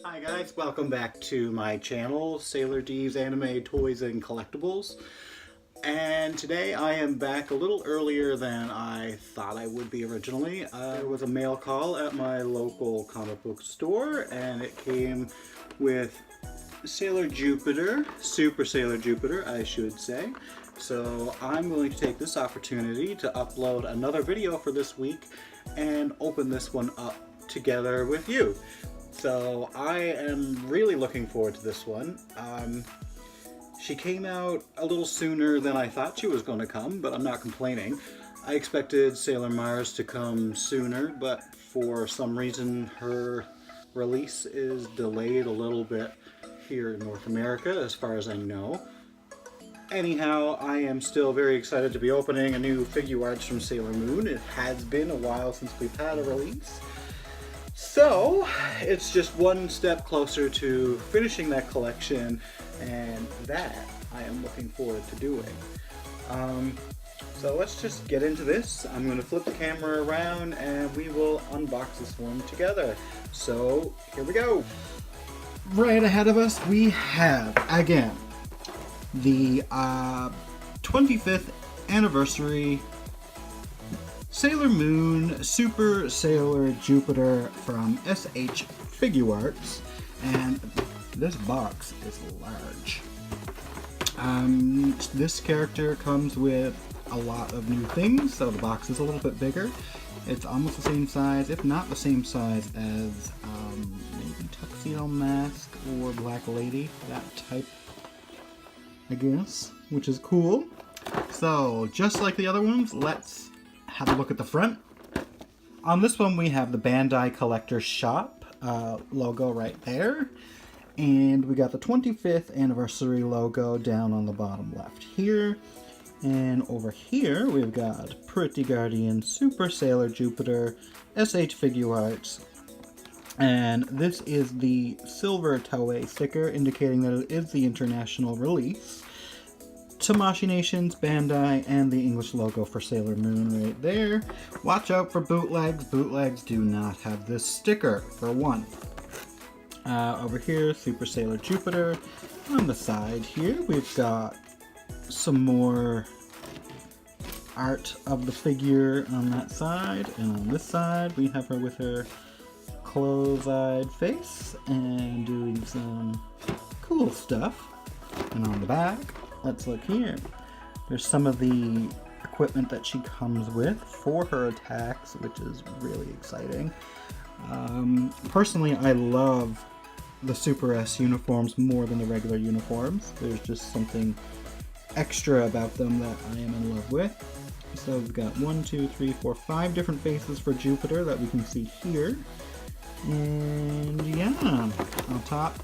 Hi guys, welcome back to my channel, Sailor D's Anime Toys and Collectibles. And today I am back a little earlier than I thought I would be originally. There was a mail call at my local comic book store and it came with Sailor Jupiter, Super Sailor Jupiter I should say. So I'm going to take this opportunity to upload another video for this week and open this one up together with you. So I am really looking forward to this one. She came out a little sooner than I thought she was going to come, but I'm not complaining. I expected Sailor Mars to come sooner, but for some reason her release is delayed a little bit here in North America, as far as I know. Anyhow, I am still very excited to be opening a new Figuarts from Sailor Moon. It has been a while since we've had a release. So, it's just one step closer to finishing that collection, and that I am looking forward to doing. So let's just get into this. I'm going to flip the camera around and we will unbox this one together. So, here we go. Right ahead of us we have, again, the 25th anniversary Sailor Moon Super Sailor Jupiter from SH Figuarts, and this box is large. This character comes with a lot of new things, so the box is a little bit bigger. It's almost the same size, if not the same size as maybe Tuxedo Mask or Black Lady, that type, I guess, which is cool. So, just like the other ones, let's have a look at the front. On this one we have the Bandai Collector Shop logo right there, and we got the 25th anniversary logo down on the bottom left here, and over here we've got Pretty Guardian Super Sailor Jupiter SH Figuarts, and this is the silver Toei sticker indicating that it is the international release. Tamashii Nations, Bandai, and the English logo for Sailor Moon right there. Watch out for bootlegs. Bootlegs do not have this sticker, for one. Over here, Super Sailor Jupiter. On the side here, we've got some more art of the figure on that side. And on this side, we have her with her close-eyed face and doing some cool stuff. And on the back, let's look here. There's some of the equipment that she comes with for her attacks, which is really exciting. Personally, I love the Super S uniforms more than the regular uniforms. There's just something extra about them that I am in love with. So we've got 1, 2, 3, 4, 5 different faces for Jupiter that we can see here. And yeah, on top,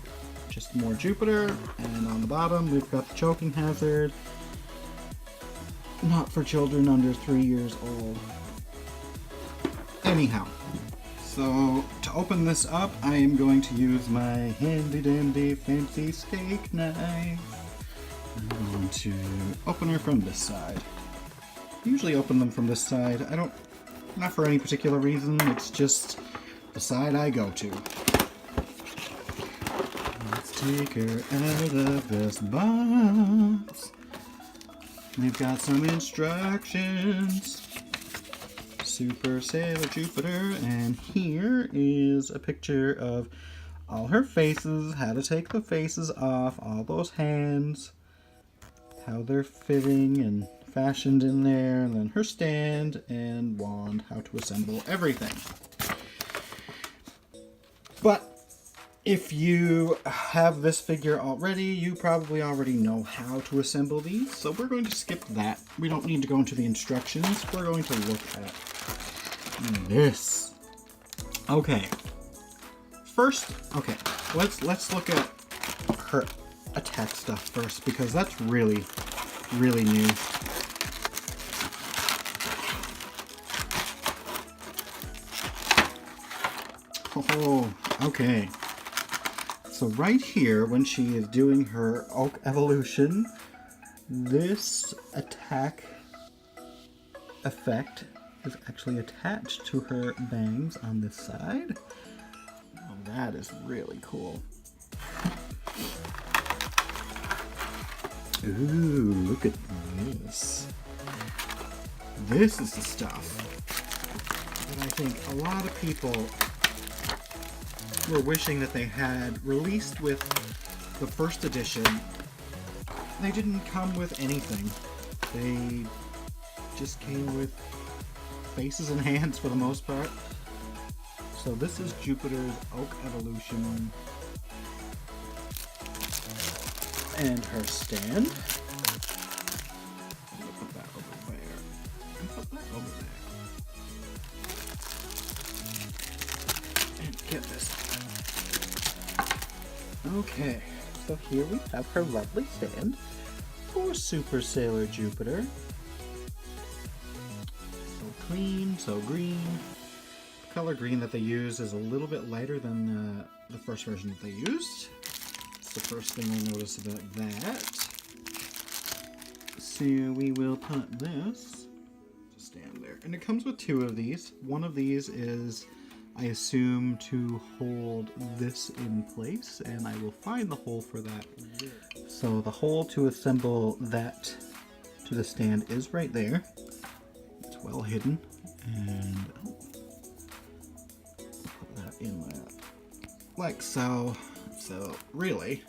just more Jupiter, and on the bottom we've got the choking hazard. Not for children under 3 years old. Anyhow, so to open this up, I am going to use my handy dandy fancy steak knife. I'm going to open her from this side. I usually open them from this side. Not for any particular reason, it's just the side I go to. Take her out of this box. We've got some instructions. Super Sailor Jupiter, and here is a picture of all her faces, how to take the faces off, all those hands, how they're fitting and fashioned in there, and then her stand and wand, how to assemble everything. But if you have this figure already, you probably already know how to assemble these, so we're going to skip that. We don't need to go into the instructions. We're going to look at this. Okay. First, okay, let's look at her attack stuff first, because that's really, really new. Oh, okay. So right here, when she is doing her Oak evolution, this attack effect is actually attached to her bangs on this side. That is really cool. Ooh, look at this. This is the stuff that I think a lot of people were wishing that they had released with the first edition. They didn't come with anything. They just came with faces and hands for the most part. So this is Jupiter's Oak Evolution and her stand. I'm gonna put that over there and put that over there. And get this. Okay, so here we have her lovely stand for Super Sailor Jupiter. So clean, so green. The color green that they use is a little bit lighter than the first version that they used. That's the first thing we'll notice about that. So we will put this to stand there. And it comes with two of these. One of these is, I assume, to hold this in place, and I will find the hole for that. So the hole to assemble that to the stand is right there. It's well hidden, and put that in there like so. So really,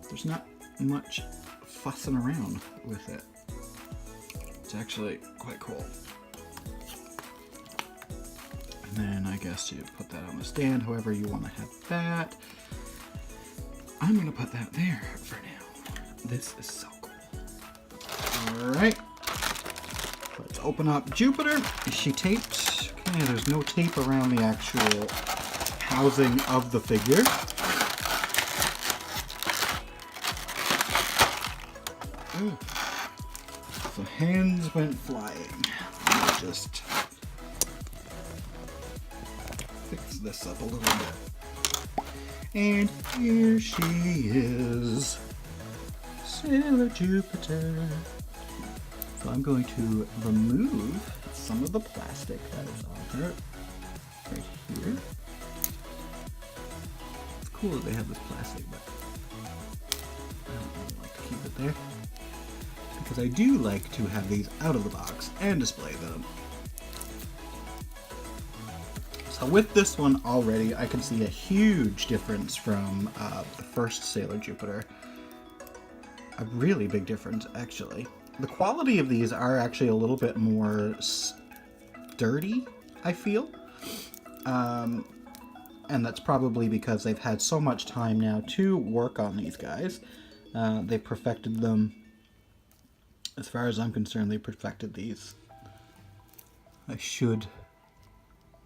there's not much fussing around with it. It's actually quite cool. And then I guess you put that on the stand, however you want to have that. I'm going to put that there for now. This is so cool. Alright. Let's open up Jupiter. Is she taped? Okay, there's no tape around the actual housing of the figure. Ooh. The hands went flying. Let me just fix this up a little bit. And here she is, Sailor Jupiter. So I'm going to remove some of the plastic that is on her right here. It's cool that they have this plastic, but I don't really like to keep it there, because I do like to have these out of the box and display them. So with this one already, I can see a huge difference from the first Sailor Jupiter. A really big difference, actually. The quality of these are actually a little bit more sturdy, I feel. And that's probably because they've had so much time now to work on these guys. They perfected them. As far as I'm concerned, they perfected these. I should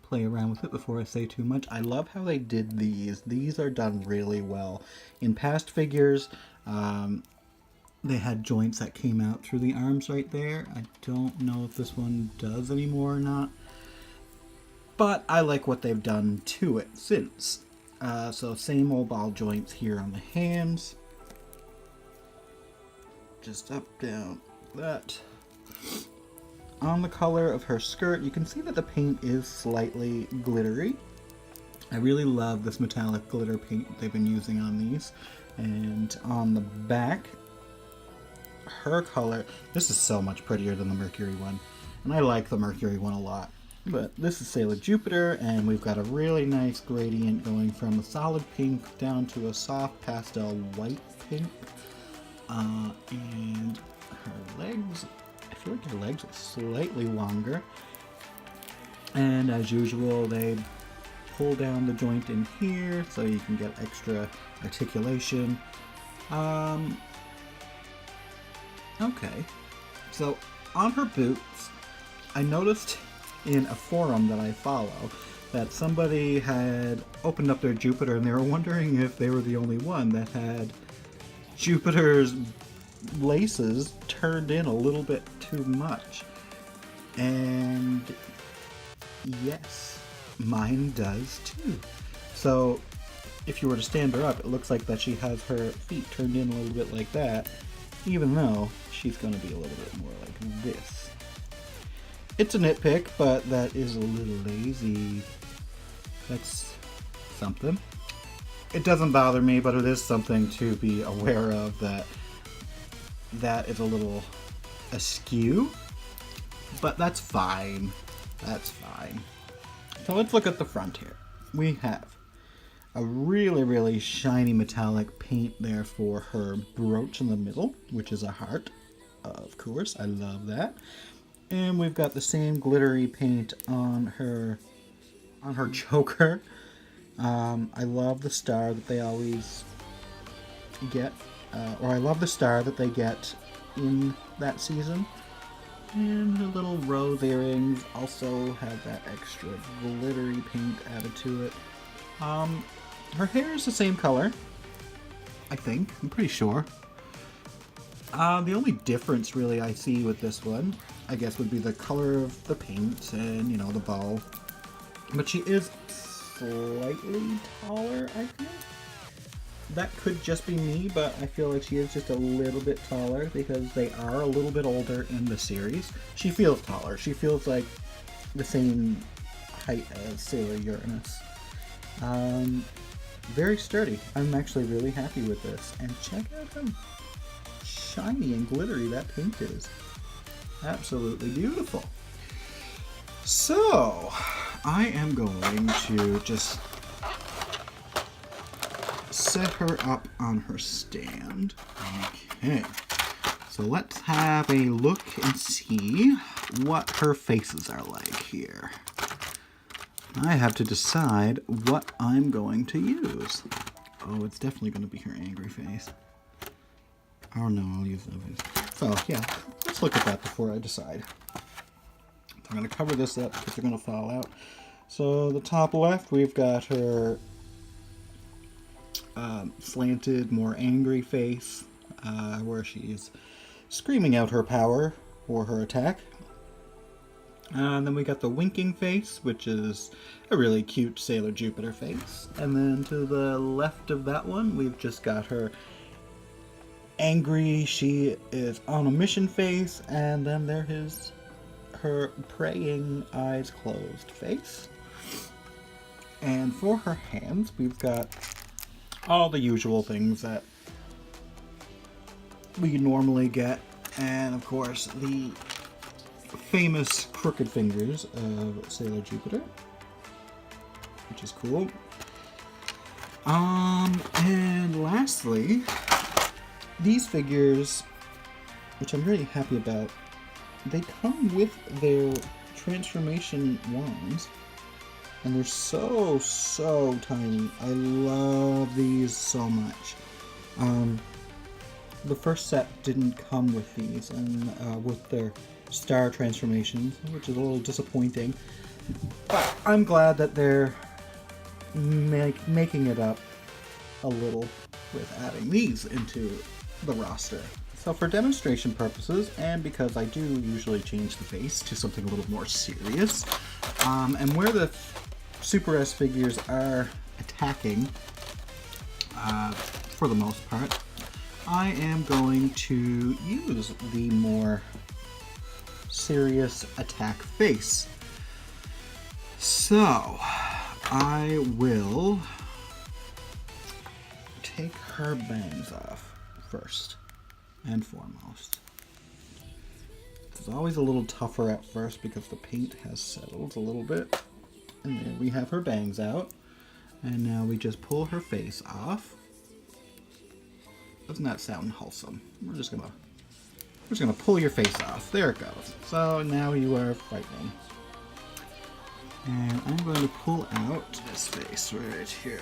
play around with it before I say too much. I love how they did these. These are done really well. In past figures, they had joints that came out through the arms right there. I don't know if this one does anymore or not, but I like what they've done to it since. So same old ball joints here on the hands. Just up, down, that. On the color of her skirt, you can see that the paint is slightly glittery. I really love this metallic glitter paint they've been using on these. And on the back, her color, this is so much prettier than the Mercury one. And I like the Mercury one a lot. But this is Sailor Jupiter, and we've got a really nice gradient going from a solid pink down to a soft pastel white pink. And her legs, I feel like her legs are slightly longer. And as usual, they pull down the joint in here so you can get extra articulation. Okay, so on her boots, I noticed in a forum that I follow that somebody had opened up their Jupiter and they were wondering if they were the only one that had Jupiter's laces turned in a little bit too much. And yes, mine does too. So if you were to stand her up, it looks like that she has her feet turned in a little bit like that, even though she's going to be a little bit more like this. It's a nitpick, but that is a little lazy. That's something. It doesn't bother me, but it is something to be aware of, that is a little askew. But that's fine. That's fine. So let's look at the front here. We have a really, really shiny metallic paint there for her brooch in the middle, which is a heart. Of course, I love that. And we've got the same glittery paint on her choker. I love the star that they always get, or I love the star that they get in that season. And her little rose earrings also have that extra glittery paint added to it. Her hair is the same color, I think. I'm pretty sure. The only difference really I see with this one, I guess, would be the color of the paint and, you know, the bow. But she is slightly taller, I think. That could just be me, but I feel like she is just a little bit taller because they are a little bit older in the series. She feels taller. She feels like the same height as Sailor Uranus. Very sturdy. I'm actually really happy with this. And check out how shiny and glittery that paint is. Absolutely beautiful. So, I am going to just set her up on her stand. Okay. So let's have a look and see what her faces are like here. I have to decide what I'm going to use. Oh, it's definitely going to be her angry face. Oh no, I'll use that face. So yeah, let's look at that before I decide. I'm going to cover this up because they're going to fall out. So the top left, we've got her slanted, more angry face, where she's screaming out her power or her attack. And then we got the winking face, which is a really cute Sailor Jupiter face. And then to the left of that one, we've just got her angry, she is on a mission face, and then there is her praying, eyes closed face. And for her hands, we've got all the usual things that we normally get, and of course the famous crooked fingers of Sailor Jupiter, which is cool. And lastly, these figures, which I'm really happy about, they come with their transformation wands. And they're so, so tiny. I love these so much. The first set didn't come with these, and with their star transformations, which is a little disappointing. But I'm glad that they're making it up a little with adding these into the roster. So for demonstration purposes, and because I do usually change the face to something a little more serious, and where the Super S figures are attacking, for the most part, I am going to use the more serious attack face. So, I will take her bangs off first and foremost. It's always a little tougher at first because the paint has settled a little bit. And there we have her bangs out. And now we just pull her face off. Doesn't that sound wholesome? We're just gonna pull your face off. There it goes. So now you are fighting. And I'm going to pull out this face right here.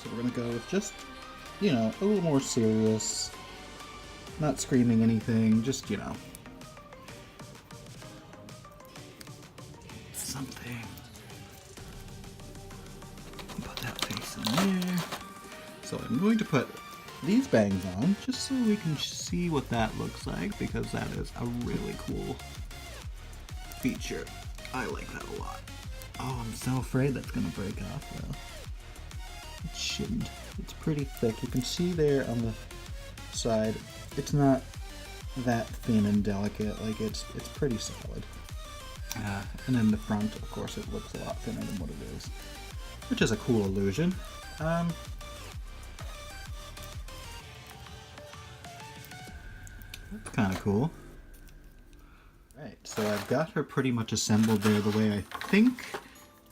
So we're gonna go with just, you know, a little more serious. Not screaming anything, just, you know, something. Put that face in there. So I'm going to put these bangs on just so we can see what that looks like, because that is a really cool feature. I like that a lot. Oh, I'm so afraid that's gonna break off though. It shouldn't. It's pretty thick. You can see there on the side, it's not that thin and delicate. Like it's pretty solid. And then the front, of course, it looks a lot thinner than what it is, which is a cool illusion. That's kind of cool. Right, so I've got her pretty much assembled there the way I think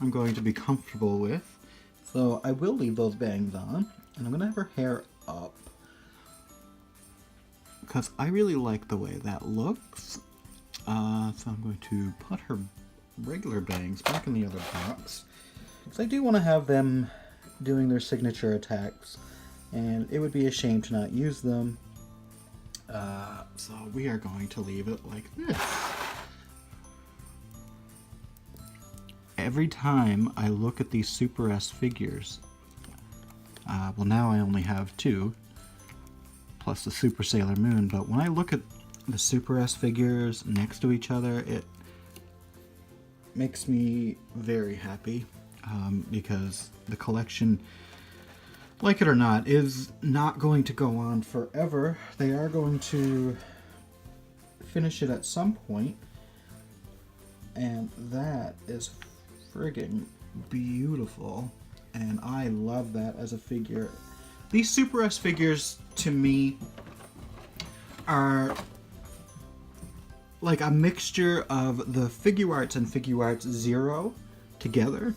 I'm going to be comfortable with. So I will leave those bangs on, and I'm going to have her hair up, because I really like the way that looks. So I'm going to put her regular bangs back in the other box, because I do want to have them doing their signature attacks, and it would be a shame to not use them. So we are going to leave it like this. Every time I look at these Super S figures, well, now I only have two, plus the Super Sailor Moon, but when I look at the Super S figures next to each other, it makes me very happy, because the collection, like it or not, is not going to go on forever. They are going to finish it at some point, and that is friggin' beautiful, and I love that as a figure. These Super S figures, to me, are like a mixture of the Figuarts and Figuarts Zero together,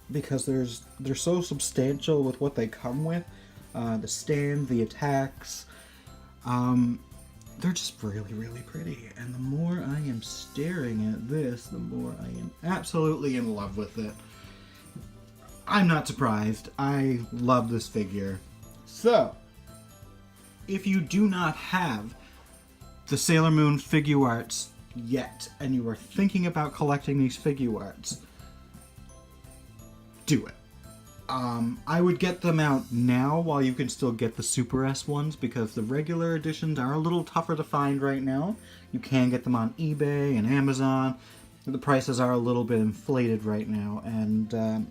because they're so substantial with what they come with. The stand, the attacks, they're just really, really pretty. And the more I am staring at this, the more I am absolutely in love with it. I'm not surprised. I love this figure. So, if you do not have the Sailor Moon Figuarts yet, and you are thinking about collecting these Figuarts, do it. I would get them out now while you can still get the Super S ones, because the regular editions are a little tougher to find right now. You can get them on eBay and Amazon. The prices are a little bit inflated right now, and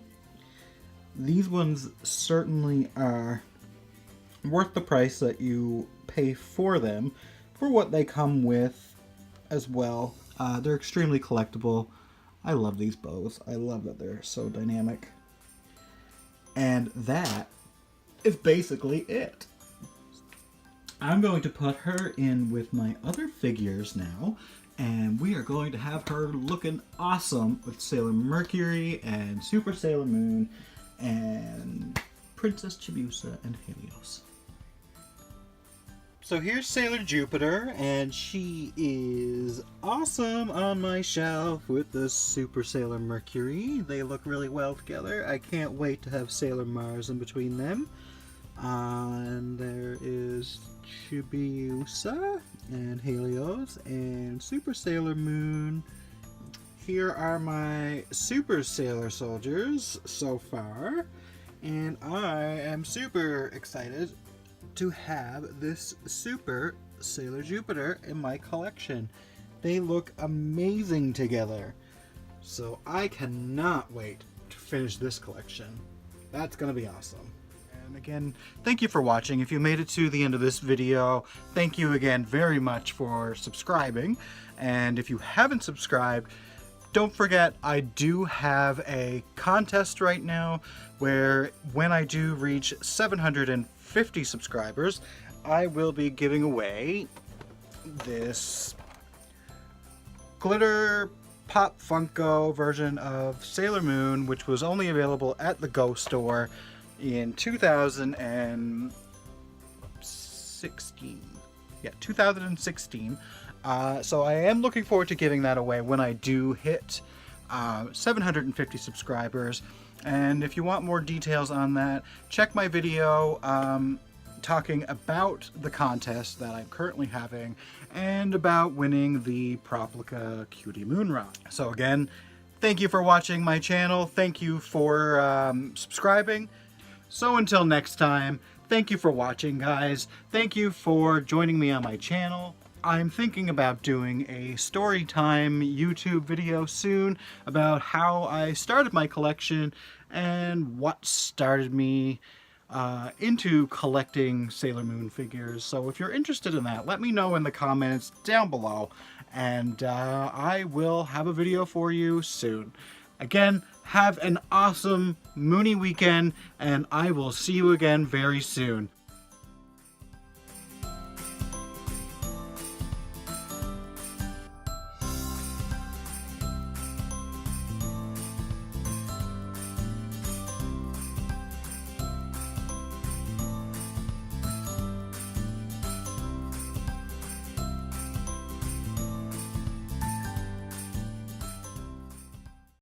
these ones certainly are worth the price that you pay for them, for what they come with as well. They're extremely collectible. I love these bows. I love that they're so dynamic. And that is basically it. I'm going to put her in with my other figures now, and we are going to have her looking awesome with Sailor Mercury and Super Sailor Moon and Princess Chibiusa and Helios. So here's Sailor Jupiter, and she is awesome on my shelf with the Super Sailor Mercury. They look really well together. I can't wait to have Sailor Mars in between them. And there is Chibiusa and Helios and Super Sailor Moon. Here are my Super Sailor Soldiers so far, and I am super excited to have this Super Sailor Jupiter in my collection. They look amazing together, so I cannot wait to finish this collection. That's gonna be awesome. And again, thank you for watching. If you made it to the end of this video, thank you again very much for subscribing. And if you haven't subscribed, don't forget, I do have a contest right now where when I do reach 750 subscribers, I will be giving away this glitter Pop Funko version of Sailor Moon, which was only available at the Go store in 2016. Yeah, 2016. So I am looking forward to giving that away when I do hit 750 subscribers. And if you want more details on that, check my video talking about the contest that I'm currently having and about winning the Proplica Cutie Moon Rock. So again, thank you for watching my channel. Thank you for subscribing. So until next time, thank you for watching, guys. Thank you for joining me on my channel. I'm thinking about doing a story time YouTube video soon about how I started my collection and what started me into collecting Sailor Moon figures. So if you're interested in that, let me know in the comments down below, and I will have a video for you soon. Again, have an awesome Mooney weekend, and I will see you again very soon.